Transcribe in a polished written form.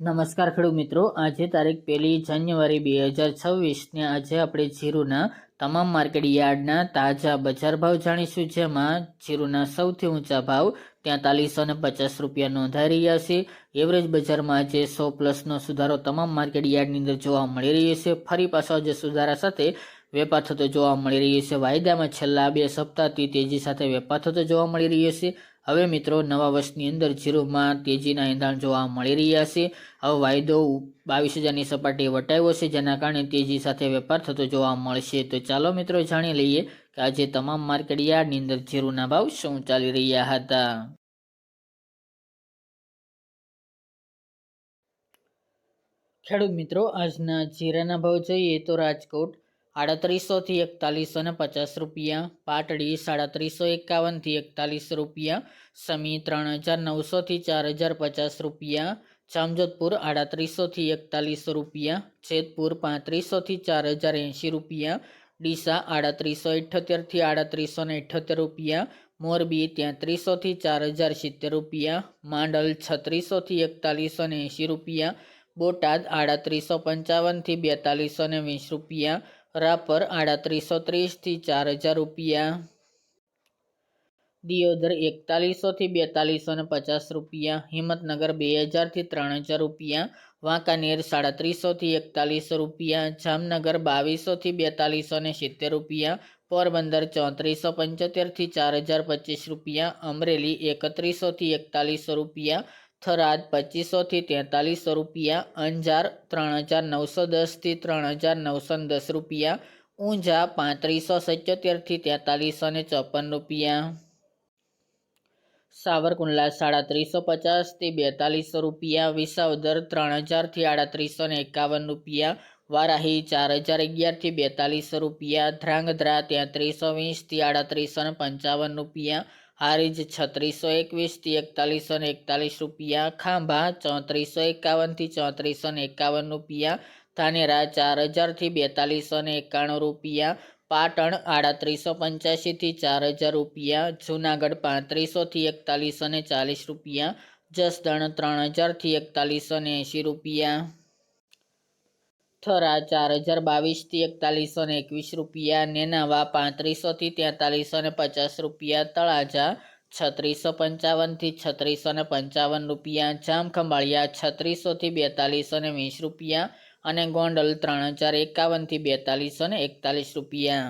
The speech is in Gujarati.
નમસ્કાર ખેડૂત મિત્રો, આજે તારીખ 1 જાન્યુઆરી 2026 ને આજે આપણે જીરુના તમામ માર્કેટ યાર્ડના તાજા બજાર ભાવ જાણીશું, જેમાં જીરુના સૌથી ઊંચા ભાવ 4350 રૂપિયા નોંધાઈ રહ્યા છે। એવરેજ બજારમાં આજે 100+ સુધારો તમામ માર્કેટ યાર્ડની અંદર જોવા મળી રહ્યો છે। ફરી પાછો આજે સુધારા સાથે વેપાર થતો જોવા મળી રહ્યો છે। વાયદામાં છેલ્લા 2 સપ્તાહથી તેજી સાથે વેપાર થતો જોવા મળી રહ્યો છે। હવે મિત્રો, નવા વર્ષની અંદર જીરુમાં તેજીના એંધાણ જોવા મળી રહ્યા છે। હવે વાયદો 22,000ની સપાટીએ વટાવ્યો છે, જેના કારણે તેજી સાથે વેપાર થતો જોવા મળશે। તો ચાલો મિત્રો, જાણી લઈએ કે આજે તમામ માર્કેટ યાર્ડની અંદર જીરુના ભાવ શું ચાલી રહ્યા હતા। ખેડૂત મિત્રો, આજના જીરાના ભાવ જોઈએ તો રાજકોટ 3800 થી 4150 રૂપિયા, પાટડી 3751 થી 41 રૂપિયા, સમી 3900 થી 4050 રૂપિયા, જામજોધપુર 3800 થી 41 રૂપિયા, જેતપુર 3500 થી 4080 રૂપિયા, ડીસા 3878 થી 3878 રૂપિયા, મોરબી 3300 થી 4070 રૂપિયા, માંડલ 3600 થી 4180 રૂપિયા, બોટાદ 3855 થી 4220 રૂપિયા, રાપર 3830 થી 4000 રૂપિયા, દિયોદર 4100 થી 4250 રૂપિયા, હિંમતનગર 2000 થી 3000 રૂપિયા, વાંકાનેર 3700 થી 41 રૂપિયા, જામનગર 2200 થી 4270 રૂપિયા, પોરબંદર 3475 થી 4025 રૂપિયા, અમરેલી 3100 થી 41 રૂપિયા, થરાદ 2500 થી 4300 રૂપિયા, અંજાર 3910 થી 3910 રૂપિયા, ઊંઝા 3577 થી 4354 રૂપિયા, સાવરકુંડલા 3750 થી 4200 રૂપિયા, વિસાવદર 3000 થી 3851 રૂપિયા, વારાહી 4011 થી 4200 રૂપિયા, ધ્રાંગધ્રા 3320 થી 3855 રૂપિયા, હારીજ 3621 થી 4141 રૂપિયા, ખાંભા 3451 થી 3451 રૂપિયા, ધાનેરા 4000 થી 4291 રૂપિયા, પાટણ 3885 થી 4000 રૂપિયા, જૂનાગઢ 3500 થી 4140 રૂપિયા, જસદણ 3000 થી 4180 રૂપિયા, થરા 4022 થી 4121 રૂપિયા, નેનાવા 3500 થી 4350 રૂપિયા, તળાજા 3655 થી 3655 રૂપિયા, જામખંભાળિયા 3600 થી 4220 રૂપિયા અને ગોંડલ 3051 થી 4241 રૂપિયા।